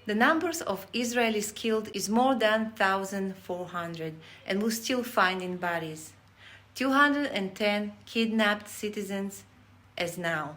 The numbers of Israelis killed is more than 1,400 and we still finding bodies. 210 kidnapped citizens as now.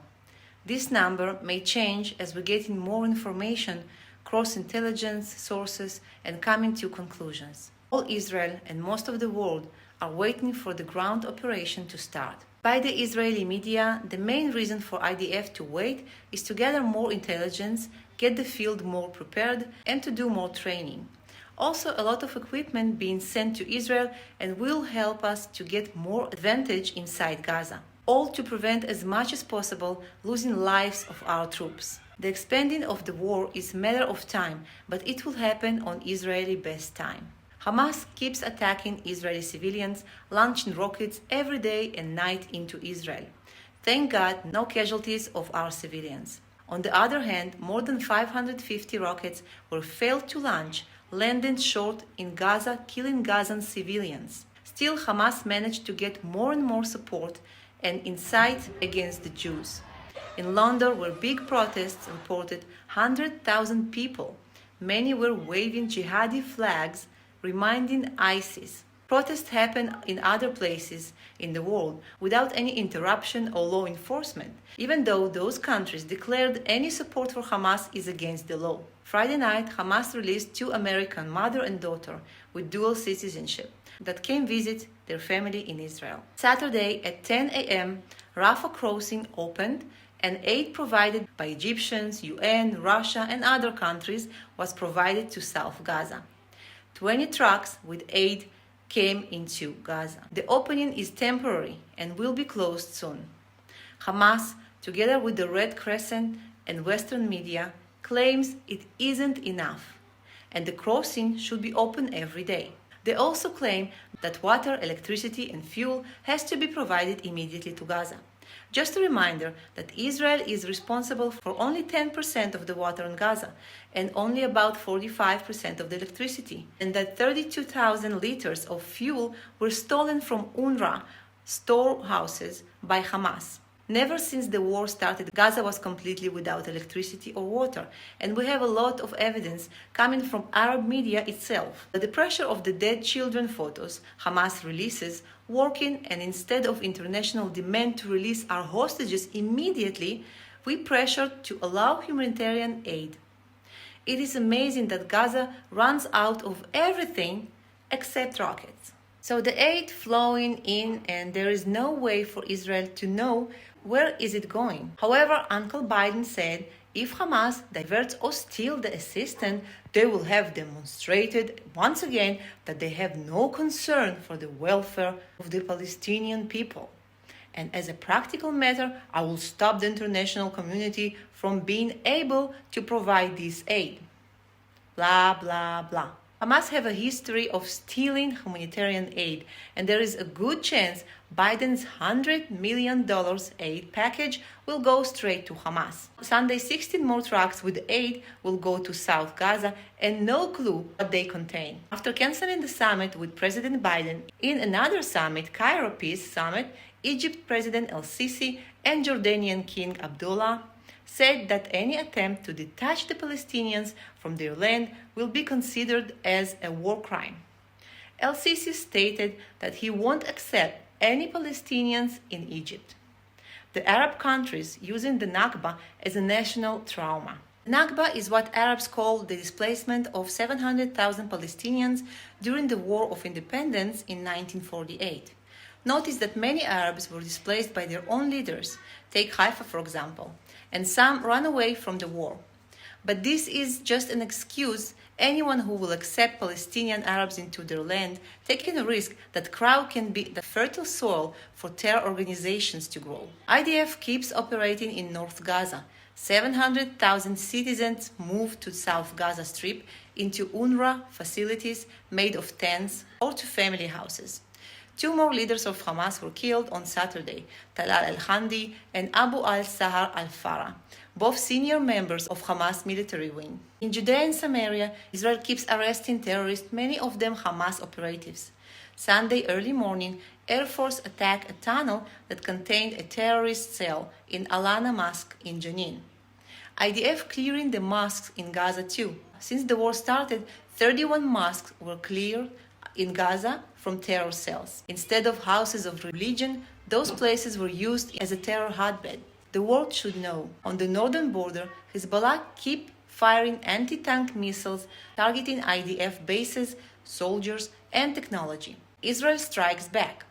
This number may change as we get in more information, cross intelligence sources and coming to conclusions. All Israel and most of the world are waiting for the ground operation to start. By the Israeli media, the main reason for IDF to wait is to gather more intelligence, get the field more prepared, and to do more training. Also, a lot of equipment being sent to Israel and will help us to get more advantage inside Gaza. All to prevent as much as possible losing lives of our troops. The expanding of the war is a matter of time, but it will happen on Israeli best time. Hamas keeps attacking Israeli civilians, launching rockets every day and night into Israel. Thank God, no casualties of our civilians. On the other hand, more than 550 rockets were failed to launch, landing short in Gaza, killing Gazan civilians. Still, Hamas managed to get more and more support and incite against the Jews. In London, where big protests reported 100,000 people, many were waving jihadi flags, reminding ISIS. Protests happen in other places in the world without any interruption or law enforcement, even though those countries declared any support for Hamas is against the law. Friday night, Hamas released 2 American mother and daughter with dual citizenship that came visit their family in Israel. Saturday at 10 a.m., Rafah crossing opened and aid provided by Egyptians, UN, Russia and other countries was provided to South Gaza. 20 trucks with aid came into Gaza. The opening is temporary and will be closed soon. Hamas, together with the Red Crescent and Western media, claims it isn't enough and the crossing should be open every day. They also claim that water, electricity and fuel has to be provided immediately to Gaza. Just a reminder that Israel is responsible for only 10% of the water in Gaza and only about 45% of the electricity, and that 32,000 liters of fuel were stolen from UNRWA storehouses by Hamas. Never since the war started, Gaza was completely without electricity or water, and we have a lot of evidence coming from Arab media itself. The pressure of the dead children photos Hamas releases working, and instead of international demand to release our hostages immediately, we pressured to allow humanitarian aid. It is amazing that Gaza runs out of everything except rockets. So the aid flowing in and there is no way for Israel to know where is it going. However, Uncle Biden said if Hamas diverts or steals the assistance, they will have demonstrated once again that they have no concern for the welfare of the Palestinian people. And as a practical matter, I will stop the international community from being able to provide this aid. Blah, blah, blah. Hamas have a history of stealing humanitarian aid, and there is a good chance Biden's $100 million aid package will go straight to Hamas. Sunday, 16 more trucks with aid will go to South Gaza, and no clue what they contain. After canceling the summit with President Biden, in another summit, Cairo Peace Summit, Egypt President El-Sisi and Jordanian King Abdullah said that any attempt to detach the Palestinians from their land will be considered as a war crime. El-Sisi stated that he won't accept any Palestinians in Egypt. The Arab countries using the Nakba as a national trauma. Nakba is what Arabs call the displacement of 700,000 Palestinians during the War of Independence in 1948. Notice that many Arabs were displaced by their own leaders, take Haifa for example, and some ran away from the war. But this is just an excuse anyone who will accept Palestinian Arabs into their land, taking a risk that crowd can be the fertile soil for terror organizations to grow. IDF keeps operating in North Gaza. 700,000 citizens moved to South Gaza Strip into UNRWA facilities made of tents or to family houses. 2 more leaders of Hamas were killed on Saturday, Talal al-Handi and Abu al-Sahar al-Farah, both senior members of Hamas military wing. In Judea and Samaria, Israel keeps arresting terrorists, many of them Hamas operatives. Sunday early morning, Air Force attacked a tunnel that contained a terrorist cell in Alana Mosque in Jenin. IDF clearing the mosques in Gaza too. Since the war started, 31 mosques were cleared in Gaza from terror cells. Instead of houses of religion, those places were used as a terror hotbed. The world should know, on the northern border, Hezbollah keep firing anti-tank missiles targeting IDF bases, soldiers, and technology. Israel strikes back.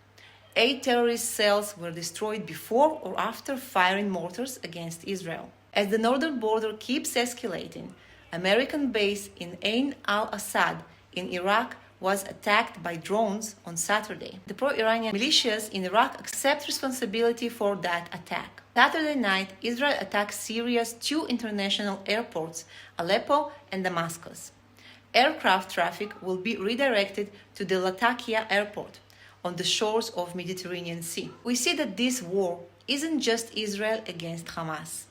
8 terrorist cells were destroyed before or after firing mortars against Israel. As the northern border keeps escalating, American base in Ain al-Assad in Iraq was attacked by drones on Saturday. The pro-Iranian militias in Iraq accept responsibility for that attack. Saturday night, Israel attacked Syria's 2 international airports, Aleppo and Damascus. Aircraft traffic will be redirected to the Latakia airport on the shores of Mediterranean Sea. We see that this war isn't just Israel against Hamas.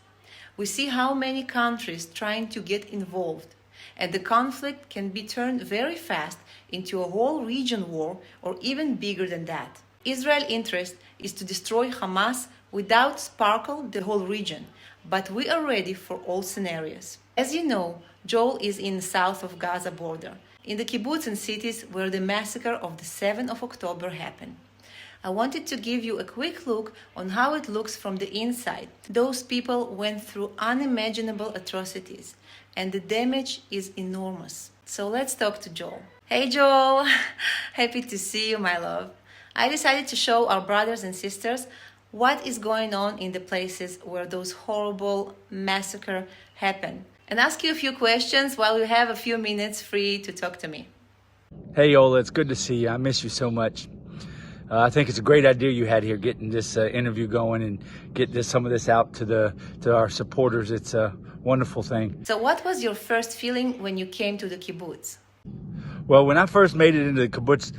We see how many countries trying to get involved, and the conflict can be turned very fast into a whole region war or even bigger than that. Israel's interest is to destroy Hamas without sparkle the whole region, but we are ready for all scenarios. As you know, Joel is in the south of Gaza border, in the kibbutz and cities where the massacre of the 7th of October happened. I wanted to give you a quick look on how it looks from the inside. Those people went through unimaginable atrocities, and the damage is enormous. So let's talk to Joel. Hey Joel, happy to see you, my love. I decided to show our brothers and sisters what is going on in the places where those horrible massacres happen, and ask you a few questions while you have a few minutes free to talk to me. Hey Ola, it's good to see you. I miss you so much. I think it's a great idea you had here, getting this interview going and get some of this out to our supporters. It's a wonderful thing. So what was your first feeling when you came to the kibbutz? Well, when I first made it into the kibbutz,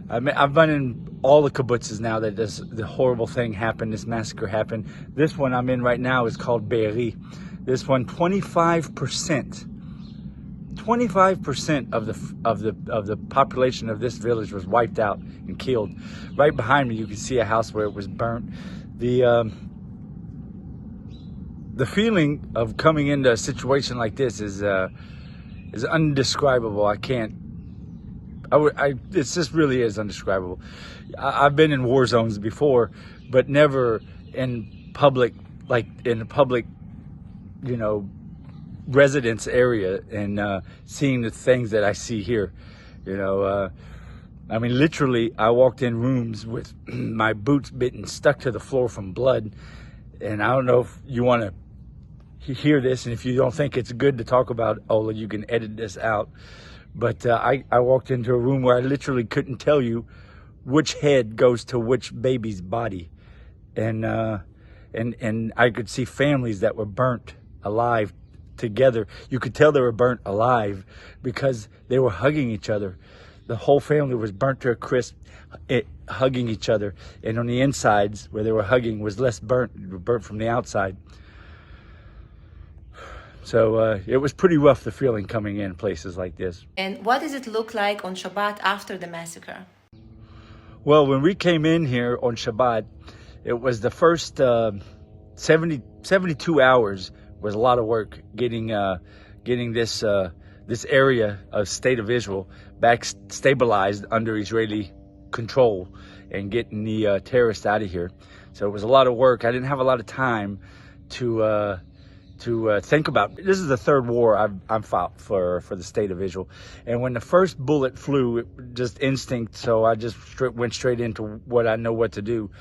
I've been in all the kibbutzes now that the horrible thing happened, this massacre happened. This one I'm in right now is called Be'eri. This one, 25% of the population of this village was wiped out and killed. Right behind me, you can see a house where it was burnt. The feeling of coming into a situation like this is undescribable. It just really is indescribable. I've been in war zones before, but never in public, residence area, and seeing the things that I see here. Literally, I walked in rooms with my boots bitten, stuck to the floor from blood. And I don't know if you want to hear this, and if you don't think it's good to talk about, Ola, you can edit this out. But I walked into a room where I literally couldn't tell you which head goes to which baby's body. And I could see families that were burnt alive together. You could tell they were burnt alive because they were hugging each other. The whole family was burnt to a crisp, hugging each other. And on the insides where they were hugging was less burnt from the outside. So it was pretty rough, the feeling coming in places like this. And what does it look like on Shabbat after the massacre? Well, when we came in here on Shabbat, it was the first 72 hours was a lot of work getting this area of state of Israel back stabilized under Israeli control and getting the terrorists out of here. So it was a lot of work. I didn't have a lot of time to think about. This is the third war I've fought for the state of Israel. And when the first bullet flew, it was just instinct. So I just went straight into what I know what to do.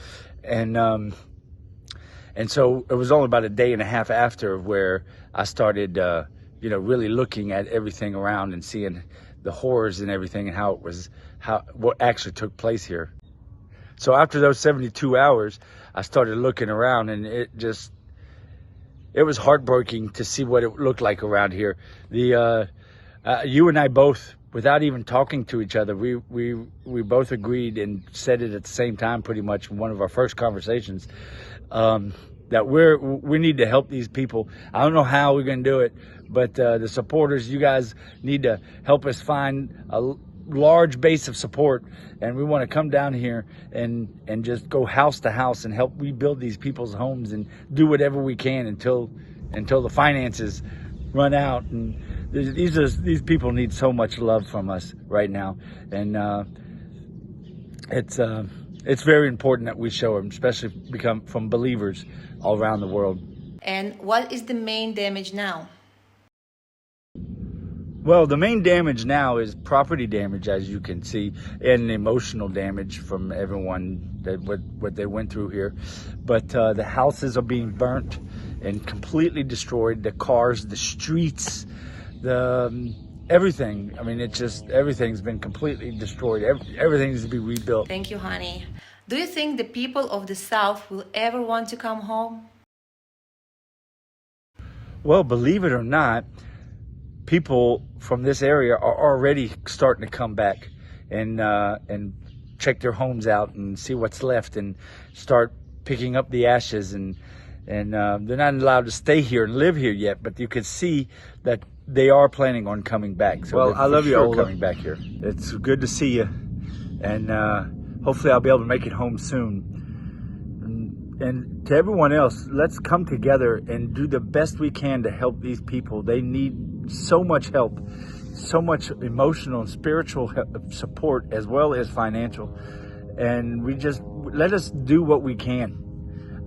And so it was only about a day and a half after where I started, really looking at everything around and seeing the horrors and everything and what actually took place here. So after those 72 hours, I started looking around, and it was heartbreaking to see what it looked like around here. You and I both, without even talking to each other, we both agreed and said it at the same time, pretty much in one of our first conversations, that we need to help these people. I don't know how we're going to do it, but the supporters, you guys need to help us find a large base of support, and we want to come down here and just go house to house and help rebuild these people's homes and do whatever we can until until the finances run out. And these people need so much love from us right now, and it's very important that we show them, especially from believers all around the world. And what is the main damage now? Well, the main damage now is property damage, as you can see, and emotional damage from everyone that what they went through here. But the houses are being burnt and completely destroyed. The cars, the streets, everything. I mean, everything's been completely destroyed. Everything needs to be rebuilt. Thank you, honey. Do you think the people of the South will ever want to come home? Well, believe it or not, people from this area are already starting to come back and check their homes out and see what's left and start picking up the ashes, and they're not allowed to stay here and live here yet, but you can see that they are planning on coming back. So well, I love you, Ola. Coming back here. It's good to see you, and hopefully I'll be able to make it home soon. And to everyone else, let's come together and do the best we can to help these people. They need so much help, so much emotional and spiritual support, as well as financial. And let us do what we can.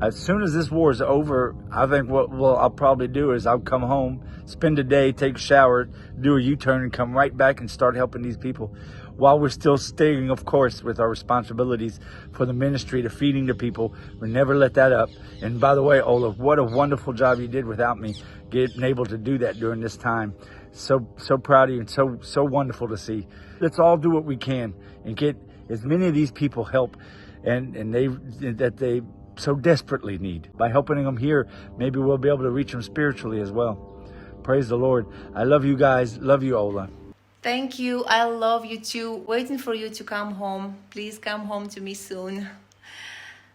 As soon as this war is over, I think what I'll probably do is I'll come home, spend a day, take a shower, do a U-turn, and come right back and start helping these people, while we're still staying, of course, with our responsibilities for the ministry, to feeding the people. We never let that up. And by the way, Olaf, what a wonderful job you did without me, getting able to do that during this time. So proud of you, and so wonderful to see. Let's all do what we can and get as many of these people help and they so desperately need. By helping them here, maybe we'll be able to reach them spiritually as well. Praise the Lord. I love you guys. Love you, Ola. Thank you. I love you too. Waiting for you to come home. Please come home to me soon.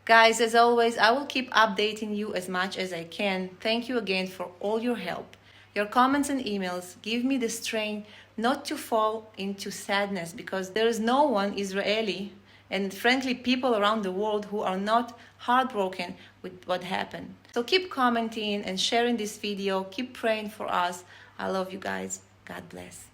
Guys, as always, I will keep updating you as much as I can. Thank you again for all your help. Your comments and emails give me the strength not to fall into sadness, because there is no one Israeli and frankly people around the world who are not heartbroken with what happened. So keep commenting and sharing this video. Keep praying for us. I love you guys. God bless.